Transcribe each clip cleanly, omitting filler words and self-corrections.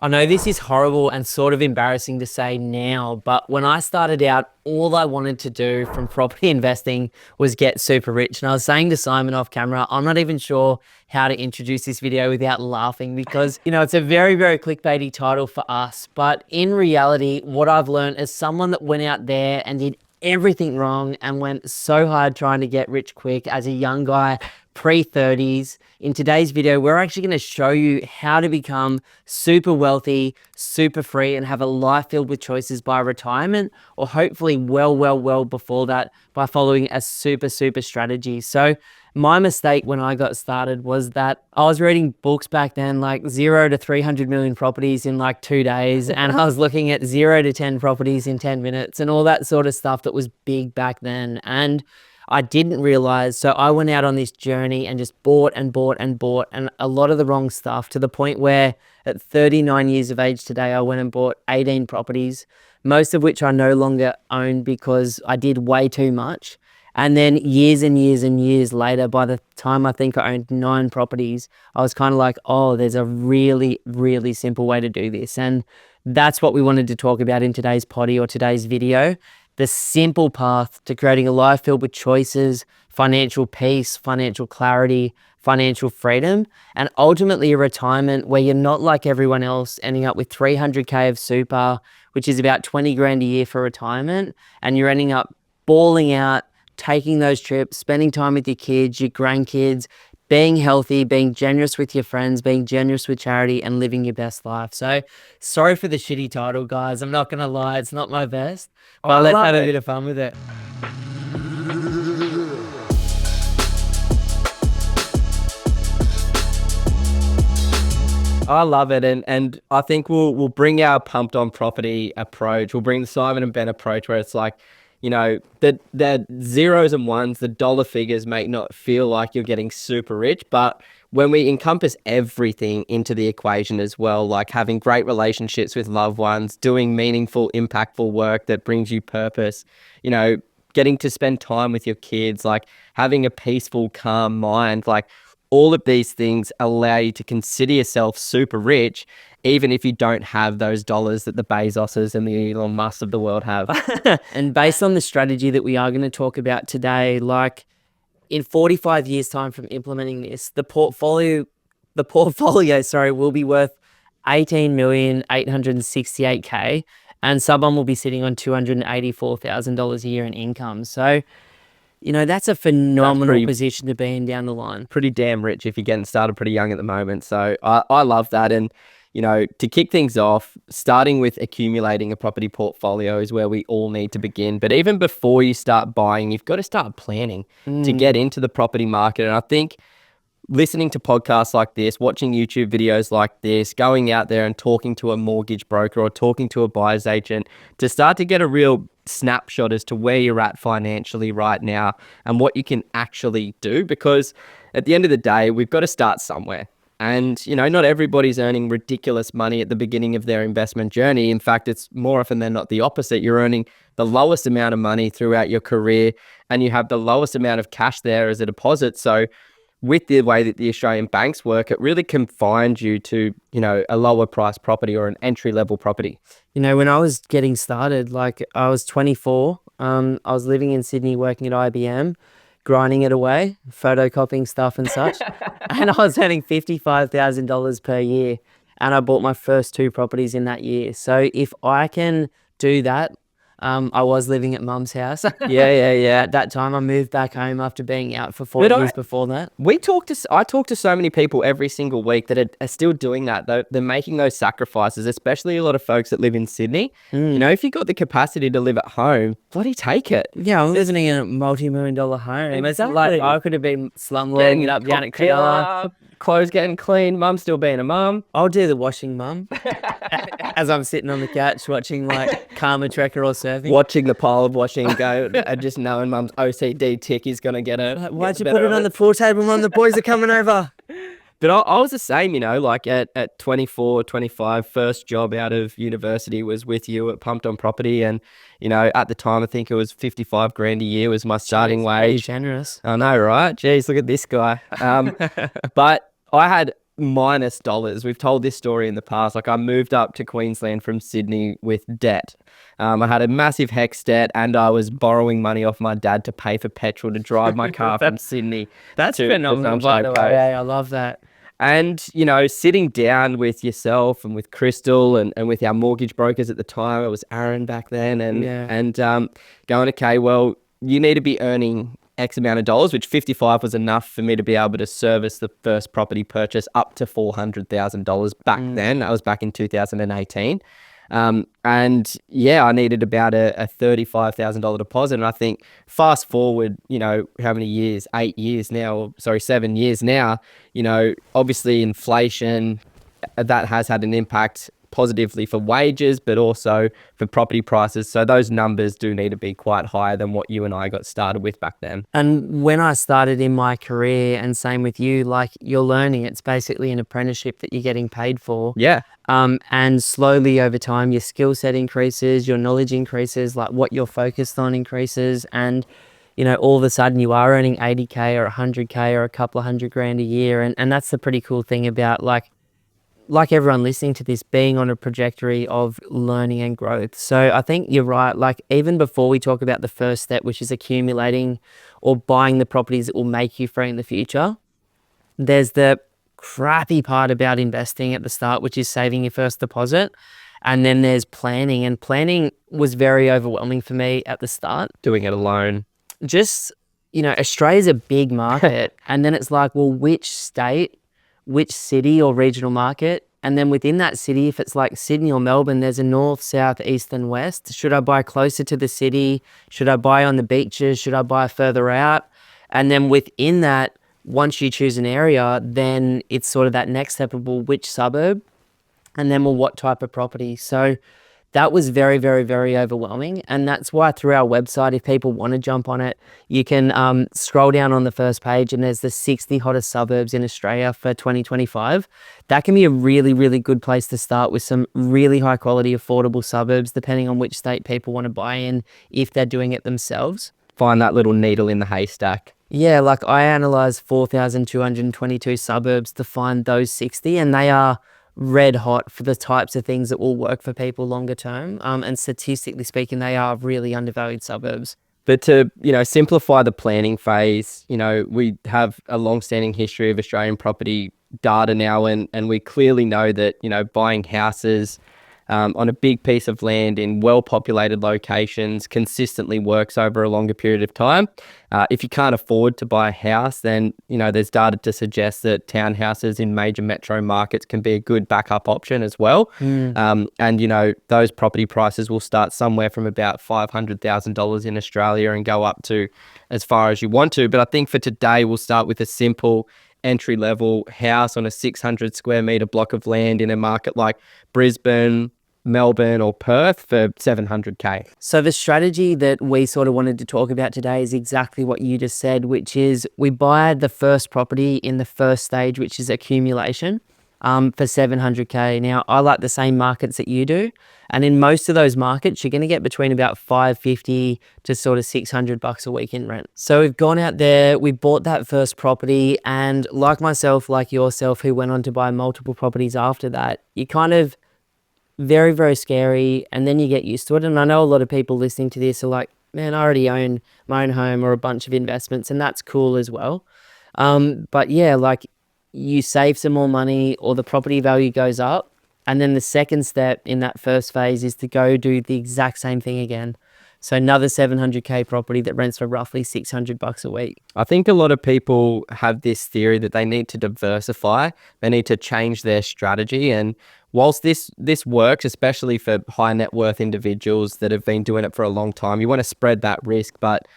I know this is horrible and sort of embarrassing to say now, but when I started out, all I wanted to do from property investing was get super rich. And I was saying to Simon off camera, I'm not even sure how to introduce this video without laughing because, it's a very, very clickbaity title for us. But in reality, what I've learned as someone that went out there and did everything wrong and went so hard trying to get rich quick as a young guy, pre-30s. In today's video, we're actually going to show you how to become super wealthy, super free, and have a life filled with choices by retirement, or hopefully well before that by following a super strategy. So my mistake when I got started was that I was reading books back then, like 0 to 300 million properties in like 2 days. And I was looking at 0 to 10 properties in 10 minutes and all that sort of stuff that was big back then. And I didn't realize, so I went out on this journey and just bought and a lot of the wrong stuff, to the point where at 39 years of age today, I went and bought 18 properties, most of which I no longer own because I did way too much. And then years and years later, by the time I think I owned 9 properties, I was kind of like, oh, there's a really simple way to do this. And that's what we wanted to talk about in today's potty or today's video. The simple path to creating a life filled with choices, financial peace, financial clarity, financial freedom, and ultimately a retirement where you're not like everyone else ending up with 300K of super, which is about 20 grand a year for retirement. And you're ending up balling out, taking those trips, spending time with your kids, your grandkids, being healthy, being generous with your friends, being generous with charity, and living your best life. So sorry for the shitty title, guys. I'm not going to lie. It's not my best, but let's have a bit of fun with it. I love it, and I think we'll bring our pumped on property approach. We'll bring the Simon and Ben approach, where it's like, the zeros and ones, the dollar figures may not feel like you're getting super rich, but when we encompass everything into the equation as well, like having great relationships with loved ones, doing meaningful, impactful work that brings you purpose, getting to spend time with your kids, like having a peaceful, calm mind, like all of these things allow you to consider yourself super rich, even if you don't have those dollars that the Bezoses and the Elon Musks of the world have. And based on the strategy that we are going to talk about today, like in 45 years time from implementing this, the portfolio, will be worth 18,868K, and someone will be sitting on $284,000 a year in income. So, that's a phenomenal position to be in down the line. Pretty damn rich if you're getting started pretty young at the moment. So I love that. And, to kick things off, starting with accumulating a property portfolio is where we all need to begin. But even before you start buying, you've got to start planning to get into the property market. And I think listening to podcasts like this, watching YouTube videos like this, going out there and talking to a mortgage broker or talking to a buyer's agent to start to get a real snapshot as to where you're at financially right now and what you can actually do. Because at the end of the day, we've got to start somewhere. And, not everybody's earning ridiculous money at the beginning of their investment journey. In fact, it's more often than not the opposite. You're earning the lowest amount of money throughout your career, and you have the lowest amount of cash there as a deposit. So with the way that the Australian banks work, it really confines you to, a lower price property or an entry level property. When I was getting started, like I was 24, I was living in Sydney working at IBM, grinding it away, photocopying stuff and such. And I was earning $55,000 per year. And I bought my first 2 properties in that year. So if I can do that, I was living at mum's house. Yeah. At that time, I moved back home after being out for 4 years before that. I talk to so many people every single week that are still doing that. They're making those sacrifices, especially a lot of folks that live in Sydney. If you've got the capacity to live at home, bloody take it. Yeah, I'm living in a multi-million-dollar home. Exactly. It's like I could have been slumlording it up down at Cronulla. Clothes getting clean, mum still being a mum. I'll do the washing, mum. As I'm sitting on the couch watching like Karma Trekker or surfing. Watching the pile of washing go and just knowing mum's OCD tick is going to get her. Why'd you put it on the pool table, mum? The boys are coming over. But I was the same, like at 24, 25, first job out of university was with you at Pumped on Property. And, at the time, I think it was 55 grand a year was my starting wage. Generous. I know, right? Jeez, look at this guy. But I had minus dollars. We've told this story in the past. Like, I moved up to Queensland from Sydney with debt. I had a massive HEX debt, and I was borrowing money off my dad to pay for petrol to drive my car from Sydney That's to the phenomenal, by Sunshine the way. Coast. Yeah, I love that. And, sitting down with yourself and with Crystal and with our mortgage brokers at the time, it was Aaron back then, and going, okay, well, you need to be earning X amount of dollars, which 55 was enough for me to be able to service the first property purchase up to $400,000 back then. That was back in 2018. And yeah, I needed about a $35,000 deposit. And I think fast forward, how many years? 8 years now, 7 years now, obviously inflation, that has had an impact positively for wages, but also for property prices. So those numbers do need to be quite higher than what you and I got started with back then. And when I started in my career, and same with you, like, you're learning, it's basically an apprenticeship that you're getting paid for. Yeah. And slowly over time, your skill set increases, your knowledge increases, like what you're focused on increases. And, all of a sudden you are earning 80K or 100K or a couple of $100,000 a year. And that's the pretty cool thing about like everyone listening to this, being on a trajectory of learning and growth. So I think you're right. Like, even before we talk about the first step, which is accumulating or buying the properties that will make you free in the future, there's the crappy part about investing at the start, which is saving your first deposit. And then there's planning, and planning was very overwhelming for me at the start. Doing it alone. Just, Australia's a big market. And then it's like, well, which state, which city or regional market? And then within that city, if it's like Sydney or Melbourne, there's a north, south, east and west. Should I buy closer to the city? Should I buy on the beaches? Should I buy further out? And then within that, once you choose an area, then it's sort of that next step of, well, which suburb? And then, well, what type of property? So that was very, very, very overwhelming. And that's why through our website, if people want to jump on it, you can scroll down on the first page and there's the 60 hottest suburbs in Australia for 2025. That can be a really, really good place to start with some really high quality, affordable suburbs, depending on which state people want to buy in, if they're doing it themselves. Find that little needle in the haystack. Yeah, like, I analysed 4,222 suburbs to find those 60, and they are red hot for the types of things that will work for people longer term. And statistically speaking, they are really undervalued suburbs. But to, simplify the planning phase, we have a long-standing history of Australian property data now, and we clearly know that, buying houses on a big piece of land in well-populated locations consistently works over a longer period of time. If you can't afford to buy a house, then, there's data to suggest that townhouses in major metro markets can be a good backup option as well. And, those property prices will start somewhere from about $500,000 in Australia and go up to as far as you want to. But I think for today, we'll start with a simple entry-level house on a 600 square metre block of land in a market like Brisbane, Melbourne or Perth for $700K. So the strategy that we sort of wanted to talk about today is exactly what you just said, which is we buy the first property in the first stage, which is accumulation, for $700K. Now, I like the same markets that you do. And in most of those markets, you're going to get between about $550 to sort of $600 a week in rent. So we've gone out there, we bought that first property, and like myself, like yourself, who went on to buy multiple properties after that, you kind of very, very scary, and then you get used to it. And I know a lot of people listening to this are like, man, I already own my own home or a bunch of investments, and that's cool as well. But yeah, like, you save some more money or the property value goes up. And then the second step in that first phase is to go do the exact same thing again. So another $700K property that rents for roughly $600 a week. I think a lot of people have this theory that they need to diversify. They need to change their strategy. And whilst this works, especially for high net worth individuals that have been doing it for a long time, you want to spread that risk. But,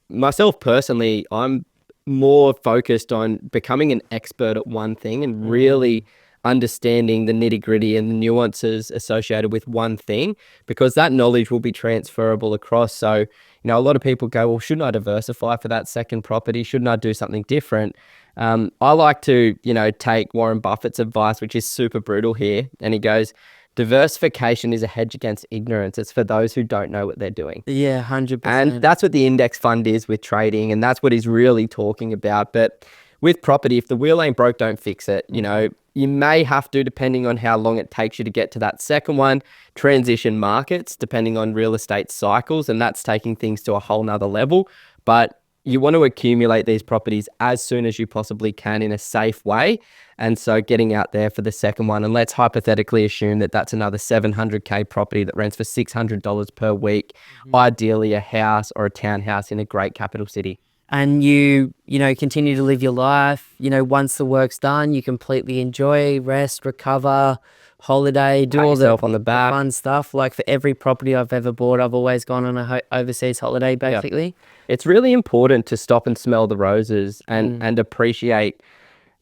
myself personally, I'm more focused on becoming an expert at one thing and really understanding the nitty gritty and the nuances associated with one thing, because that knowledge will be transferable across. So, a lot of people go, well, shouldn't I diversify for that second property? Shouldn't I do something different? I like to, take Warren Buffett's advice, which is super brutal here. And he goes, diversification is a hedge against ignorance. It's for those who don't know what they're doing. Yeah, 100%. And that's what the index fund is with trading. And that's what he's really talking about. But with property, if the wheel ain't broke, don't fix it. You know, you may have to, depending on how long it takes you to get to that second one, transition markets, depending on real estate cycles. And that's taking things to a whole nother level. But you want to accumulate these properties as soon as you possibly can in a safe way. And so getting out there for the second one, and let's hypothetically assume that that's another 700K property that rents for $600 per week, ideally a house or a townhouse in a great capital city. And you know, continue to live your life. You know, once the work's done, you completely enjoy, rest, recover, holiday, do Pat all yourself on the back. fun stuff. Like for every property I've ever bought, I've always gone on a overseas holiday, basically. It's really important to stop and smell the roses and appreciate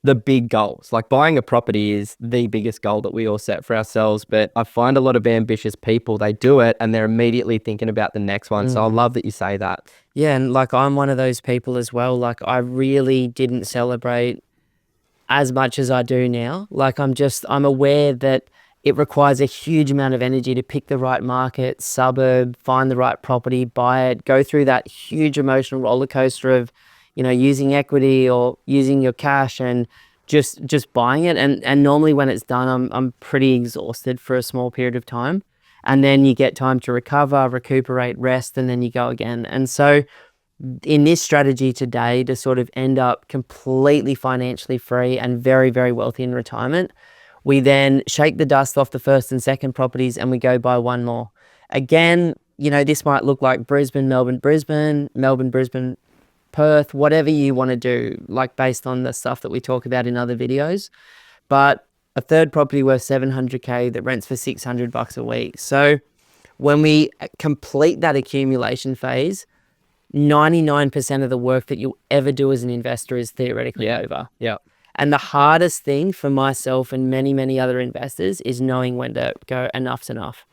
the big goals. Like buying a property is the biggest goal that we all set for ourselves. But I find a lot of ambitious people, they do it and they're immediately thinking about the next one. So I love that you say that. Yeah, and like I'm one of those people as well. Like I really didn't celebrate as much as I do now. Like I'm aware that it requires a huge amount of energy to pick the right market, suburb, find the right property, buy it, go through that huge emotional roller coaster of, you know, using equity or using your cash and just buying it. And normally when it's done, I'm pretty exhausted for a small period of time. And then you get time to recover, recuperate, rest, and then you go again. And so in this strategy today, to sort of end up completely financially free and very, very wealthy in retirement, we then shake the dust off the first and second properties and we go buy one more. Again, you know, this might look like Brisbane, Melbourne, Brisbane, Melbourne, Brisbane, Perth, whatever you want to do, like based on the stuff that we talk about in other videos. But a third property worth 700K that rents for $600 a week. So when we complete that accumulation phase, 99% of the work that you'll ever do as an investor is theoretically over. Yeah. And the hardest thing for myself and many, many other investors is knowing when to go, enough's enough.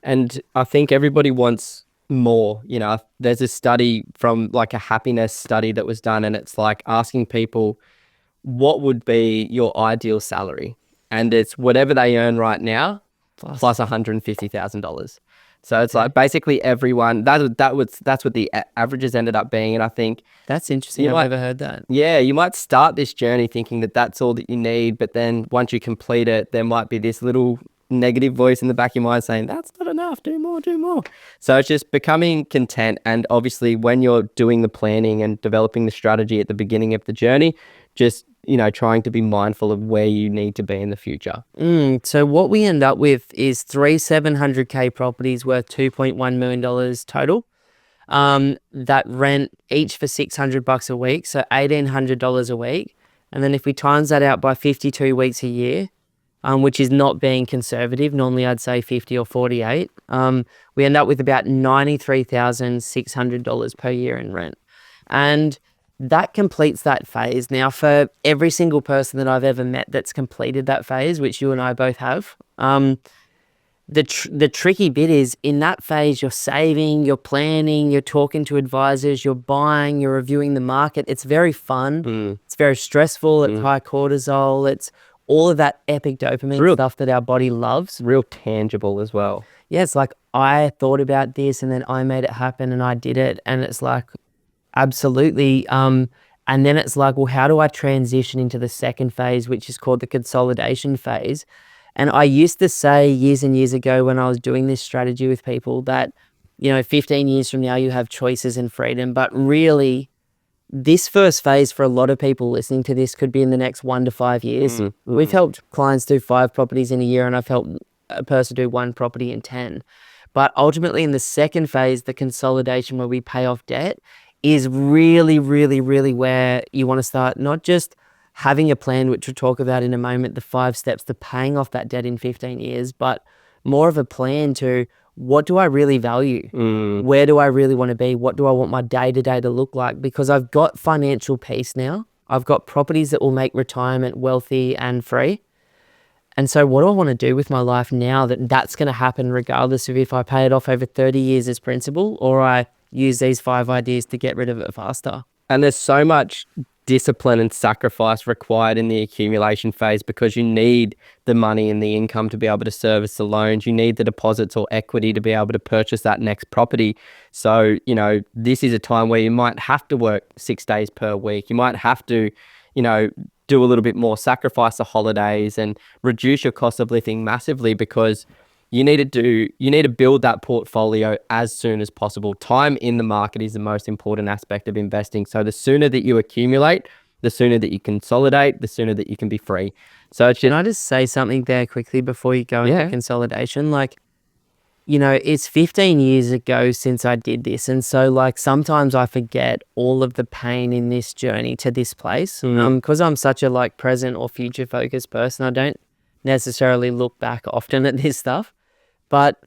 And I think everybody wants more. You know, there's a study from like a happiness study that was done, and it's like asking people, what would be your ideal salary? And it's whatever they earn right now plus $150,000. So it's like basically everyone, that's what the averages ended up being. And I think that's interesting. I've never heard that. Yeah, you might start this journey thinking that that's all that you need, but then once you complete it, there might be this little negative voice in the back of your mind saying, that's not enough, do more, do more. So it's just becoming content. And obviously when you're doing the planning and developing the strategy at the beginning of the journey, just, you know, trying to be mindful of where you need to be in the future. So what we end up with is 3 700K properties worth $2.1 million total. That rent each for $600 a week, so $1,800 a week. And then if we times that out by 52 weeks a year, which is not being conservative, normally I'd say 50 or 48, we end up with about $93,600 per year in rent. And that completes that phase. Now, for every single person that I've ever met that's completed that phase, which you and I both have, the tricky bit is in that phase, you're saving, you're planning, you're talking to advisors, you're buying, you're reviewing the market. It's very fun. It's very stressful. It's high cortisol. It's all of that epic dopamine stuff that our body loves. Real tangible as well. Yeah, it's like I thought about this and then I made it happen and I did it. And it's like, absolutely. And then it's like, well, how do I transition into the second phase, which is called the consolidation phase? And I used to say years and years ago when I was doing this strategy with people that, you know, 15 years from now, you have choices and freedom. But really, this first phase for a lot of people listening to this could be in the next 1 to 5 years. We've helped clients do 5 properties in a year, and I've helped a person do 1 property in 10. But ultimately in the second phase, the consolidation where we pay off debt is really, really, really where you want to start, not just having a plan, which we'll talk about in a moment, the 5 steps to paying off that debt in 15 years, but more of a plan to what do I really value? Where do I really want to be? What do I want my day-to-day to look like? Because I've got financial peace now. I've got properties that will make retirement wealthy and free. And so what do I want to do with my life now that that's going to happen regardless of if I pay it off over 30 years as principal or I use these 5 ideas to get rid of it faster? And there's so much discipline and sacrifice required in the accumulation phase because you need the money and the income to be able to service the loans. You need the deposits or equity to be able to purchase that next property. So, you know, this is a time where you might have to work 6 days per week. You might have to, you know, do a little bit more, sacrifice the holidays and reduce your cost of living massively, because you need to build that portfolio as soon as possible. Time in the market is the most important aspect of investing. So the sooner that you accumulate, the sooner that you consolidate, the sooner that you can be free. So it's Can just, I just say something there quickly before you go into yeah. consolidation? Like, it's 15 years ago since I did this. And so, like, sometimes I forget all of the pain in this journey to this place. Because I'm such a, like, present or future focused person, I don't necessarily look back often at this stuff. But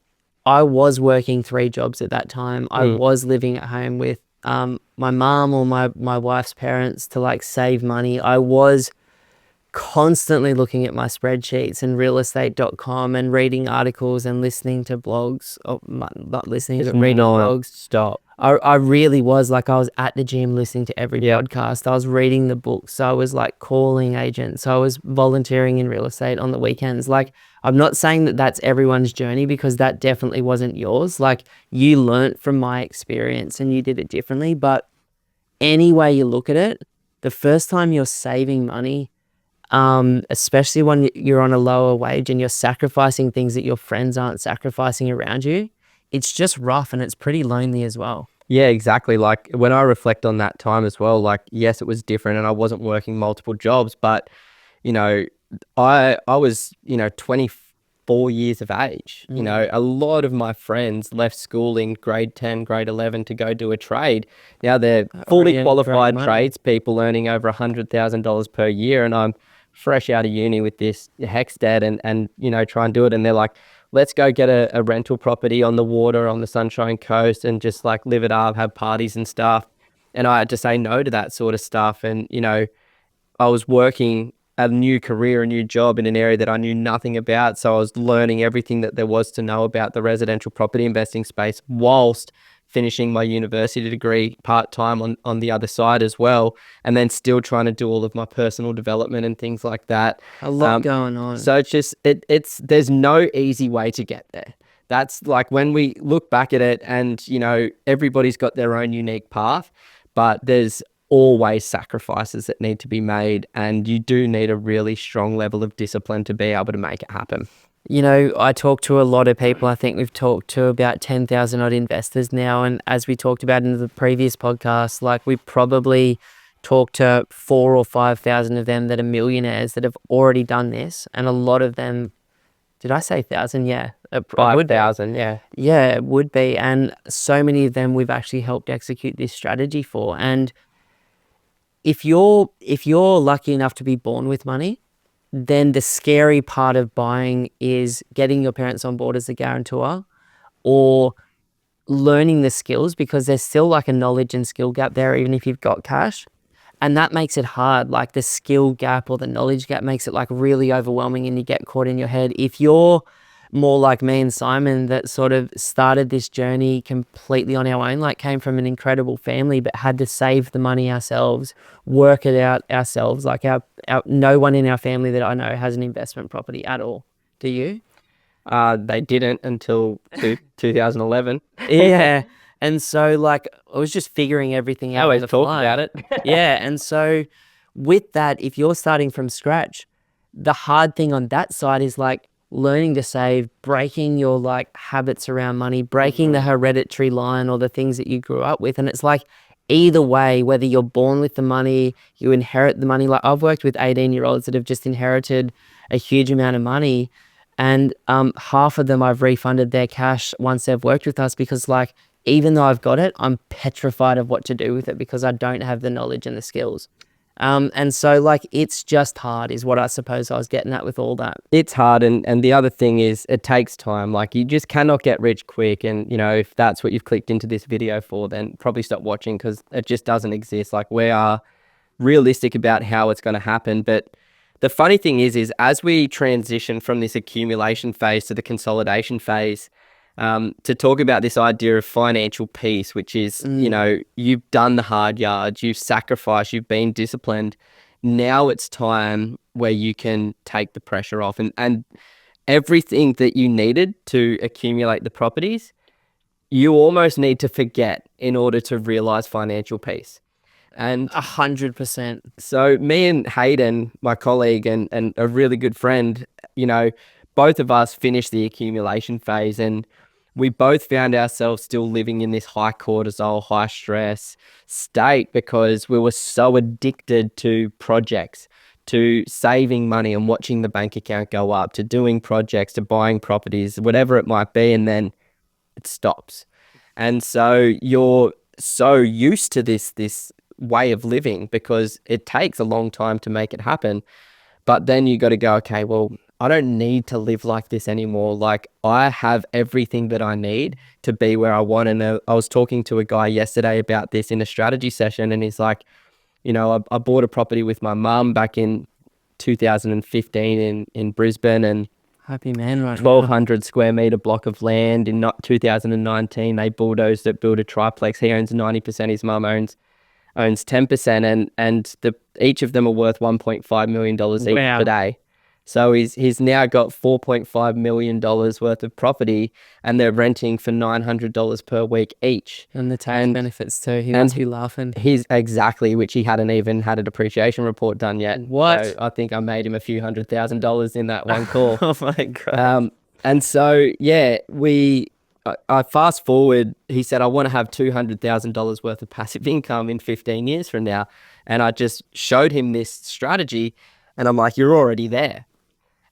I was working 3 jobs at that time. I Mm. was living at home with my mom or my wife's parents to, like, save money. I was constantly looking at my spreadsheets and realestate.com and reading articles and listening to blogs. Oh, not listening, It's but reading blogs. non-stop. I really was, like, I was at the gym listening to every Yeah. podcast. I was reading the books. I was, like, calling agents. I was volunteering in real estate on the weekends. Like, I'm not saying that that's everyone's journey, because that definitely wasn't yours. Like, you learnt from my experience and you did it differently. But any way you look at it, the first time you're saving money, especially when you're on a lower wage and you're sacrificing things that your friends aren't sacrificing around you, it's just rough and it's pretty lonely as well. Yeah, exactly. Like when I reflect on that time as well, like, yes, it was different and I wasn't working multiple jobs, but you know, I was, 24 years of age. A lot of my friends left school in grade 10, grade 11 to go do a trade. Now they're fully Yeah, great qualified money. tradespeople earning over $100,000 per year, and I'm fresh out of uni with this HECS debt and try and do it. And they're like, let's go get a rental property on the water on the Sunshine Coast and just like live it up, have parties and stuff. And I had to say no to that sort of stuff. And, I was working a new career, a new job in an area that I knew nothing about. So I was learning everything that there was to know about the residential property investing space whilst finishing my university degree part-time on the other side as well. And then still trying to do all of my personal development and things like that. A lot going on. So it's just, there's no easy way to get there. That's like when we look back at it and, everybody's got their own unique path, but there's always sacrifices that need to be made, and you do need a really strong level of discipline to be able to make it happen. I talk to a lot of people. I think we've talked to about 10,000 odd investors now. And as we talked about in the previous podcast, like, we probably talked to 4 or 5,000 of them that are millionaires that have already done this. And a lot of them, did I say 1,000? Yeah. It would be. 5,000, yeah. Yeah, it would be. And so many of them we've actually helped execute this strategy for. And if you're lucky enough to be born with money, then the scary part of buying is getting your parents on board as a guarantor, or learning the skills, because there's still like a knowledge and skill gap there, even if you've got cash. And that makes it hard. Like, the skill gap or the knowledge gap makes it like really overwhelming and you get caught in your head. If you're more like me and Simon, that sort of started this journey completely on our own, like came from an incredible family, but had to save the money ourselves, work it out ourselves. Like, our no one in our family that I know has an investment property at all. Do you? They didn't until 2011. Yeah. And so, like, I was just figuring everything I out on always the talk fly. about it. Yeah. And so with that, if you're starting from scratch, the hard thing on that side is like learning to save, breaking your like habits around money, breaking the hereditary line or the things that you grew up with. And it's like, either way, whether you're born with the money, you inherit the money. Like, I've worked with 18-year-olds that have just inherited a huge amount of money. And half of them I've refunded their cash once they've worked with us, because, like, even though I've got it, I'm petrified of what to do with it because I don't have the knowledge and the skills. And so, like, it's just hard is what I suppose I was getting at with all that. It's hard. And the other thing is it takes time. Like, you just cannot get rich quick. And, if that's what you've clicked into this video for, then probably stop watching, because it just doesn't exist. Like, we are realistic about how it's going to happen. But the funny thing is as we transition from this accumulation phase to the consolidation phase, to talk about this idea of financial peace, which is, you've done the hard yards, you've sacrificed, you've been disciplined. Now it's time where you can take the pressure off, and everything that you needed to accumulate the properties, you almost need to forget in order to realize financial peace. And 100%. so me and Hayden, my colleague and a really good friend, you know, both of us finished the accumulation phase, and we both found ourselves still living in this high cortisol, high stress state because we were so addicted to projects, to saving money and watching the bank account go up, to doing projects, to buying properties, whatever it might be, and then it stops. And so you're so used to this way of living because it takes a long time to make it happen. But then you got to go, okay, well, I don't need to live like this anymore. Like, I have everything that I need to be where I want. And I was talking to a guy yesterday about this in a strategy session, and he's like, you know, I bought a property with my mum back in 2015 in Brisbane, and Happy man right now. 1,200 square meter block of land. In 2019, they bulldozed it, built a triplex. He owns 90%. His mum owns 10%, and each of them are worth $1.5 million each Wow. today. So he's now got $4.5 million worth of property, and they're renting for $900 per week each. And the tax benefits too. He and must be laughing. He's exactly, which he hadn't even had a depreciation report done yet. What? So I think I made him a few $100,000 in that one call. Oh my God. And so, yeah, I fast forward, he said, I want to have $200,000 worth of passive income in 15 years from now. And I just showed him this strategy, and I'm like, you're already there.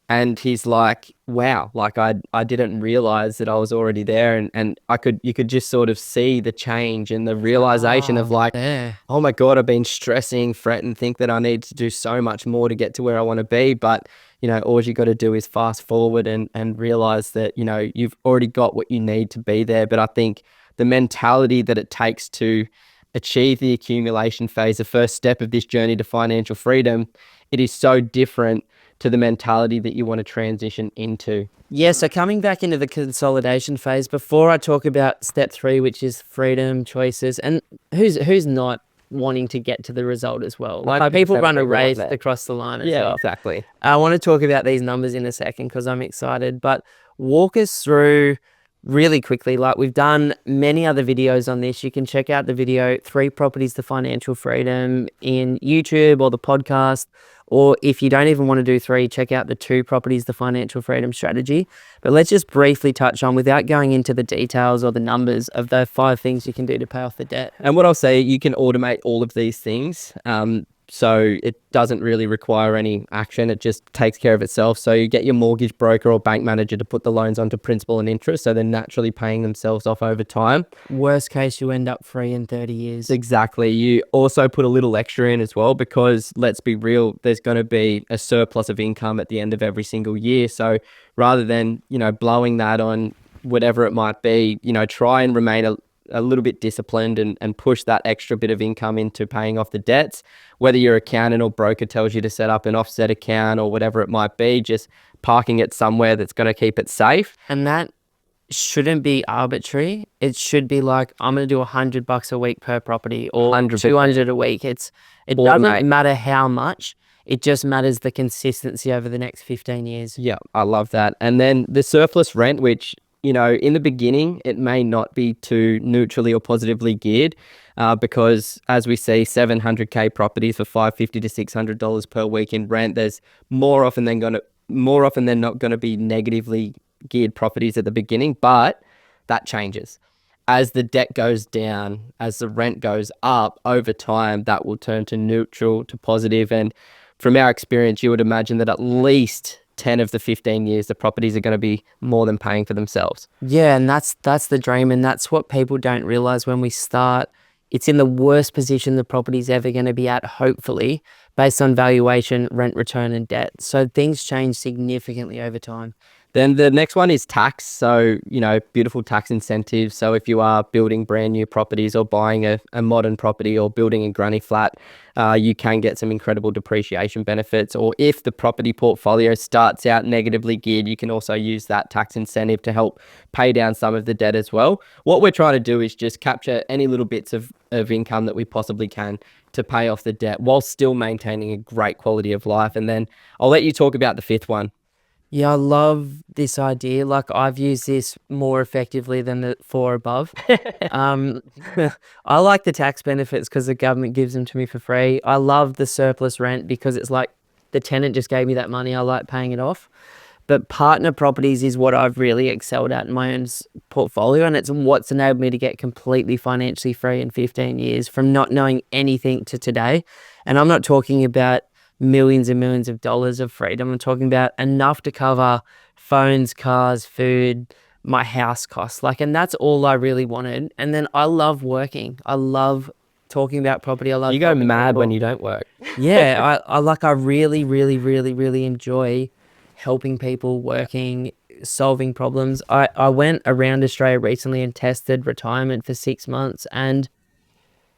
And he's like, wow, like I didn't realize that I was already there. And you could just sort of see the change and the realization of like, Yeah. oh my God, I've been stressing, fretting, think that I need to do so much more to get to where I want to be. But, you know, all you got to do is fast forward and realize that, you know, you've already got what you need to be there. But I think the mentality that it takes to achieve the accumulation phase, the first step of this journey to financial freedom, it is so different to the mentality that you want to transition into. Yeah, so coming back into the consolidation phase, before I talk about step 3, which is freedom, choices, and who's not wanting to get to the result as well. Like people run a race across the line as well. Exactly. I want to talk about these numbers in a second because I'm excited, but walk us through really quickly. Like, we've done many other videos on this. You can check out the video 3 Properties to Financial Freedom in YouTube or the podcast. Or if you don't even want to do 3, check out the 2 Properties to Financial Freedom strategy. But let's just briefly touch on, without going into the details or the numbers, of the 5 things you can do to pay off the debt. And what I'll say, you can automate all of these things. So it doesn't really require any action. It just takes care of itself. So you get your mortgage broker or bank manager to put the loans onto principal and interest, so they're naturally paying themselves off over time. Worst case, you end up free in 30 years. Exactly. You also put a little extra in as well, because let's be real, there's going to be a surplus of income at the end of every single year. So rather than, you know, blowing that on whatever it might be, you know, try and remain a little bit disciplined and push that extra bit of income into paying off the debts. Whether your accountant or broker tells you to set up an offset account or whatever it might be, just parking it somewhere that's going to keep it safe. And that shouldn't be arbitrary. It should be like, I'm going to do $100 a week per property, or 200 a week. It doesn't matter how much. It just matters the consistency over the next 15 years. Yeah, I love that. And then the surplus rent, which, you know, in the beginning, it may not be too neutrally or positively geared, because as we see 700K properties for $550 to $600 per week in rent, there's more often than not going to be negatively geared properties at the beginning, but that changes. As the debt goes down, as the rent goes up over time, that will turn to neutral to positive. And from our experience, you would imagine that at least 10 of the 15 years, the properties are going to be more than paying for themselves. Yeah, and that's the dream, and that's what people don't realize when we start. It's in the worst position the property's ever going to be at, hopefully, based on valuation, rent return, and debt. So things change significantly over time. Then the next one is tax. So, you know, beautiful tax incentives. So if you are building brand new properties or buying a modern property or building a granny flat, you can get some incredible depreciation benefits. Or if the property portfolio starts out negatively geared, you can also use that tax incentive to help pay down some of the debt as well. What we're trying to do is just capture any little bits of income that we possibly can to pay off the debt while still maintaining a great quality of life. And then I'll let you talk about the 5th one. Yeah, I love this idea. Like I've used this more effectively than the four above. Um, I like the tax benefits because the government gives them to me for free. I love the surplus rent because it's like the tenant just gave me that money. I like paying it off. But partner properties is what I've really excelled at in my own portfolio, and it's what's enabled me to get completely financially free in 15 years from not knowing anything to today. And I'm not talking about millions and millions of dollars of freedom. I'm talking about enough to cover phones, cars, food, my house costs. Like, and that's all I really wanted. And then I love working. I love talking about property. I love You go helping mad when people. you don't work. Yeah, I really, really, really, really enjoy helping people, working, solving problems. I went around Australia recently and tested retirement for 6 months. And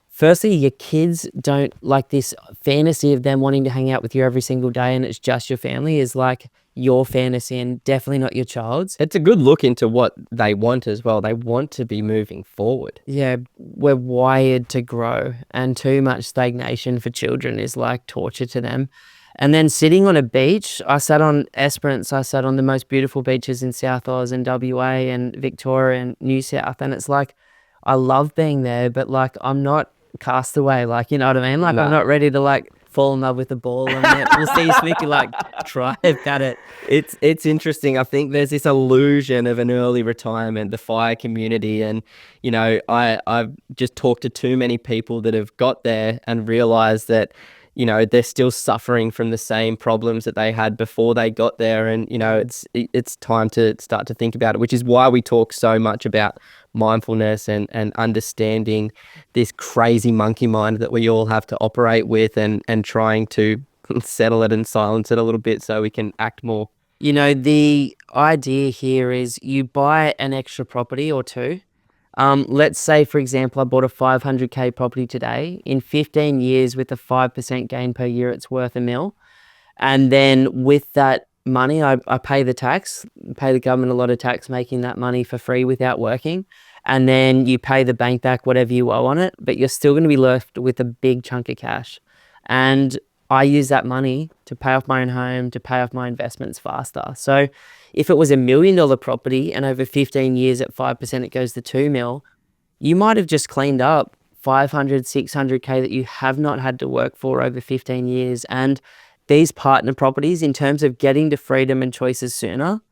firstly, your kids don't like this fantasy of them wanting to hang out with you every single day and it's just your family is like your fantasy and definitely not your child's. It's a good look into what they want as well. They want to be moving forward. Yeah, we're wired to grow, and too much stagnation for children is like torture to them. And then sitting on a beach, I sat on Esperance, I sat on the most beautiful beaches in South Oz and WA and Victoria and New South. And it's like, I love being there, but like, I'm not castaway, like, you know what I mean? Like, I'm Nah. not ready to like fall in love with the ball and then we'll see Smicky like drive at it. It's interesting. I think there's this illusion of an early retirement, the fire community, and I've just talked to too many people that have got there and realized that they're still suffering from the same problems that they had before they got there, and it's time to start to think about it, which is why we talk so much about mindfulness and understanding this crazy monkey mind that we all have to operate with, and trying to settle it and silence it a little bit so we can act more. You know, the idea here is you buy an extra property or two. Let's say, for example, I bought a 500K property today. In 15 years, with a 5% gain per year, it's worth a mil. And then with that money, I pay the tax, pay the government a lot of tax, making that money for free without working. And then you pay the bank back whatever you owe on it, but you're still going to be left with a big chunk of cash. And I use that money to pay off my own home, to pay off my investments faster. So if it was $1 million property and over 15 years at 5%, it goes to 2 mil, you might have just cleaned up 500, 600K that you have not had to work for over 15 years. And these partner properties, in terms of getting to freedom and choices sooner,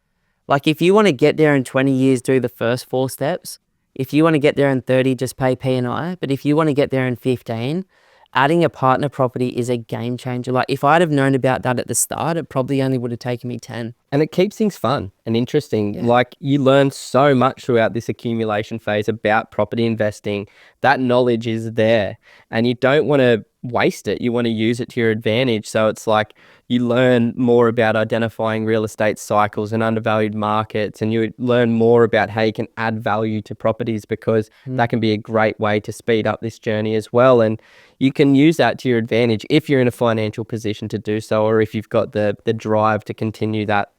like if you want to get there in 20 years, do the first 4 steps. If you want to get there in 30, just pay P&I. But if you want to get there in 15, adding a partner property is a game changer. Like if I'd have known about that at the start, it probably only would have taken me 10. And it keeps things fun and interesting. Yeah. Like you learn so much throughout this accumulation phase about property investing. That knowledge is there and you don't want to waste it. You want to use it to your advantage. So it's like you learn more about identifying real estate cycles and undervalued markets, and you learn more about how you can add value to properties, because that can be a great way to speed up this journey as well. And you can use that to your advantage if you're in a financial position to do so, or if you've got the drive to continue that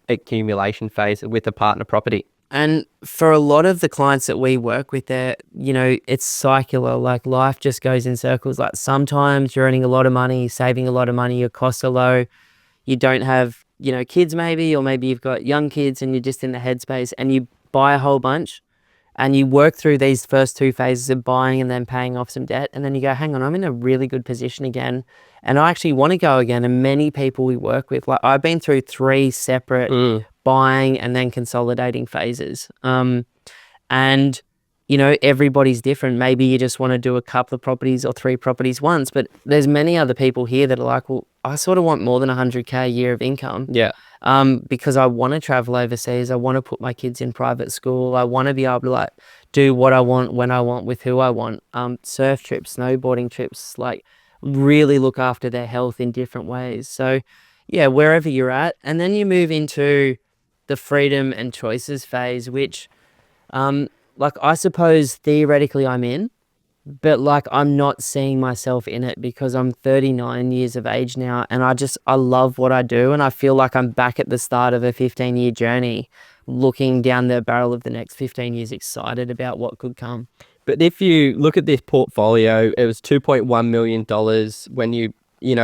accumulation phase with a partner property. And for a lot of the clients that we work with, it's circular. Like life just goes in circles. Like sometimes you're earning a lot of money, saving a lot of money, your costs are low. You don't have, kids maybe, or maybe you've got young kids and you're just in the headspace and you buy a whole bunch and you work through these first 2 phases of buying and then paying off some debt. And then you go, hang on, I'm in a really good position again. And I actually want to go again. And many people we work with, like I've been through 3 separate buying and then consolidating phases. And everybody's different. Maybe you just want to do a couple of properties or 3 properties once, but there's many other people here that are like, well, I sort of want more than 100K a year of income. Yeah. Because I want to travel overseas. I want to put my kids in private school. I want to be able to like do what I want, when I want, with who I want. Surf trips, snowboarding trips, like really look after their health in different ways. So yeah, wherever you're at. And then you move into the freedom and choices phase, which, like I suppose theoretically I'm in, but like I'm not seeing myself in it because I'm 39 years of age now and I love what I do, and I feel like I'm back at the start of a 15-year journey, looking down the barrel of the next 15 years, excited about what could come. But if you look at this portfolio, it was $2.1 million when you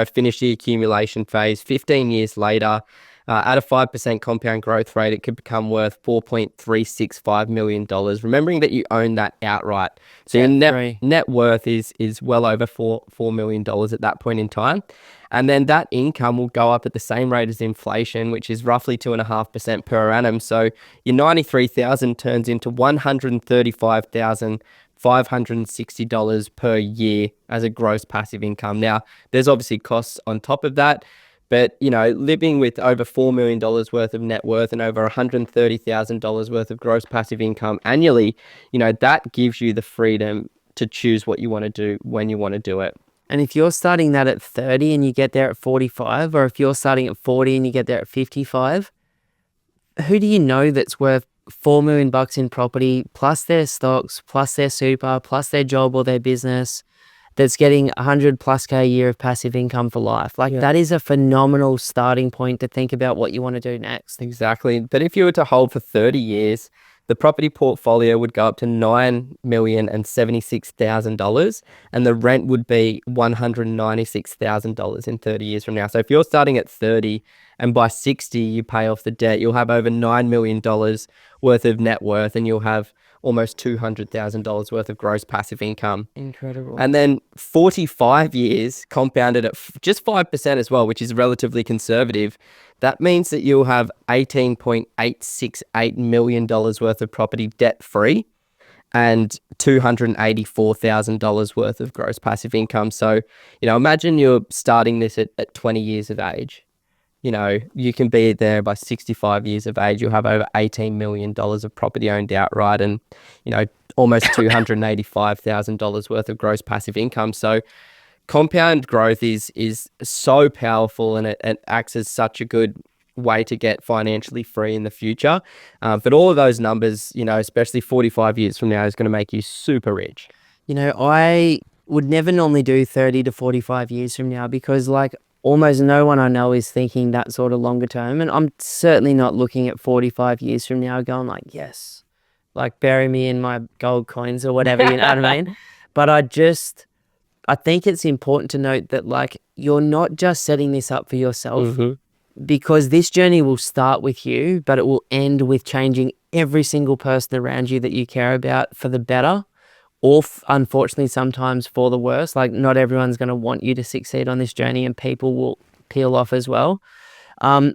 finish the accumulation phase. 15 years later, At a 5% compound growth rate, it could become worth $4.365 million, remembering that you own that outright. So your net worth is well over $4 million at that point in time. And then that income will go up at the same rate as inflation, which is roughly 2.5% per annum. So your 93,000 turns into $135,560 per year as a gross passive income. Now, there's obviously costs on top of that. But, living with over $4 million worth of net worth and over $130,000 worth of gross passive income annually, that gives you the freedom to choose what you want to do when you want to do it. And if you're starting that at 30 and you get there at 45, or if you're starting at 40 and you get there at 55, who do you know that's worth $4 million in property, plus their stocks, plus their super, plus their job or their business, that's getting 100 plus K a year of passive income for life? That is a phenomenal starting point to think about what you want to do next. Exactly. But if you were to hold for 30 years, the property portfolio would go up to $9,076,000 and the rent would be $196,000 in 30 years from now. So if you're starting at 30 and by 60 you pay off the debt, you'll have over $9 million worth of net worth and you'll have almost $200,000 worth of gross passive income. Incredible. And then 45 years compounded at just 5% as well, which is relatively conservative. That means that you'll have $18.868 million worth of property debt free and $284,000 worth of gross passive income. So, imagine you're starting this at 20 years of age. You can be there by 65 years of age. You'll have over $18 million of property owned outright and, almost $285,000 worth of gross passive income. So compound growth is so powerful and it acts as such a good way to get financially free in the future. But all of those numbers, especially 45 years from now, is going to make you super rich. I would never normally do 30 to 45 years from now because almost no one I know is thinking that sort of longer term. And I'm certainly not looking at 45 years from now going yes, bury me in my gold coins or whatever, you know what I mean? But I think it's important to note that you're not just setting this up for yourself because this journey will start with you, but it will end with changing every single person around you that you care about for the better. Or unfortunately, sometimes for the worse. Not everyone's going to want you to succeed on this journey and people will peel off as well. And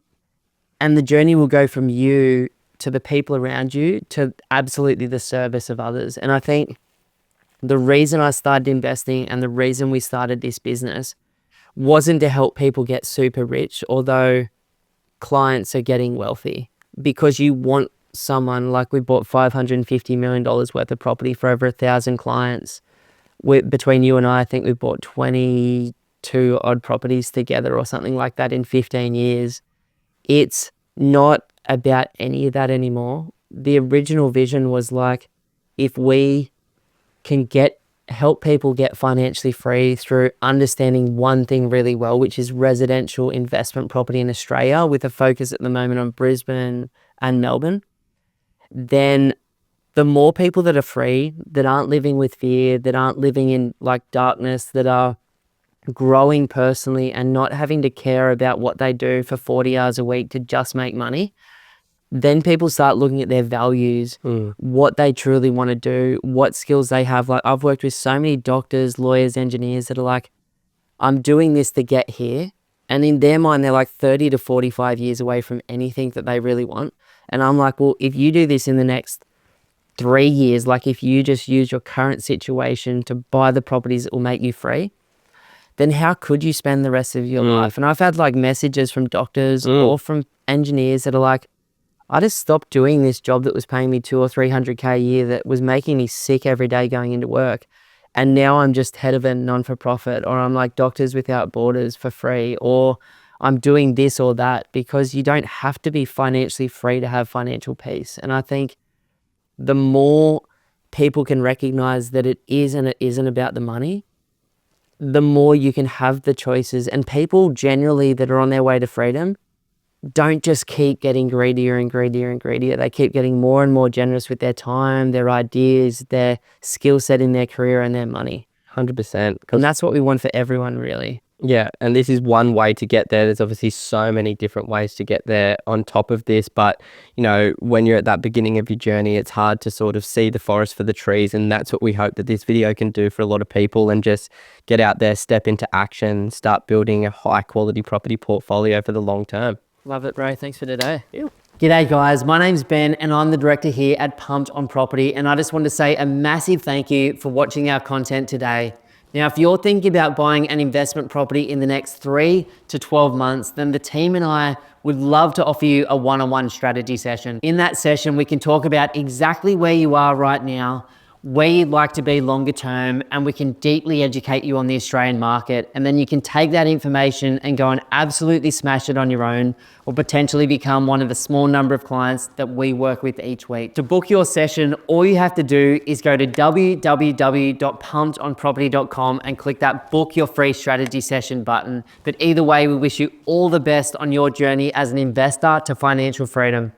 the journey will go from you to the people around you to absolutely the service of others. And I think the reason I started investing and the reason we started this business wasn't to help people get super rich, although clients are getting wealthy, because you want someone we bought $550 million worth of property for over 1,000 clients. Between you and I think we bought 22 odd properties together or something like that in 15 years. It's not about any of that anymore. The original vision was if we can help people get financially free through understanding one thing really well, which is residential investment property in Australia, with a focus at the moment on Brisbane and Melbourne, then the more people that are free, that aren't living with fear, that aren't living in darkness, that are growing personally and not having to care about what they do for 40 hours a week to just make money, then people start looking at their values, what they truly want to do, what skills they have. I've worked with so many doctors, lawyers, engineers that are I'm doing this to get here. And in their mind, they're 30 to 45 years away from anything that they really want. And I'm well, if you do this in the next 3 years, if you just use your current situation to buy the properties that will make you free, then how could you spend the rest of your life? And I've had messages from doctors or from engineers that are I just stopped doing this job that was paying me 200 or 300K a year that was making me sick every day going into work. And now I'm just head of a non-for-profit, or I'm Doctors Without Borders for free, or I'm doing this or that, because you don't have to be financially free to have financial peace. And I think the more people can recognize that it is and it isn't about the money, the more you can have the choices. And people generally that are on their way to freedom don't just keep getting greedier and greedier and greedier. They keep getting more and more generous with their time, their ideas, their skill set in their career and their money. 100%. And that's what we want for everyone, really. Yeah, and this is one way to get there. There's obviously so many different ways to get there on top of this, but when you're at that beginning of your journey, it's hard to sort of see the forest for the trees, and that's what we hope that this video can do for a lot of people, and just get out there, step into action, start building a high quality property portfolio for the long term. Love it, bro. Thanks for today. G'day guys, my name's Ben and I'm the director here at Pumped on Property, and I just want to say a massive thank you for watching our content today. Now, if you're thinking about buying an investment property in the next 3 to 12 months, then the team and I would love to offer you a one-on-one strategy session. In that session, we can talk about exactly where you are right now, where you'd like to be longer term, and we can deeply educate you on the Australian market. And then you can take that information and go and absolutely smash it on your own, or potentially become one of the small number of clients that we work with each week. To book your session, all you have to do is go to www.pumpedonproperty.com and click that book your free strategy session button. But either way, we wish you all the best on your journey as an investor to financial freedom.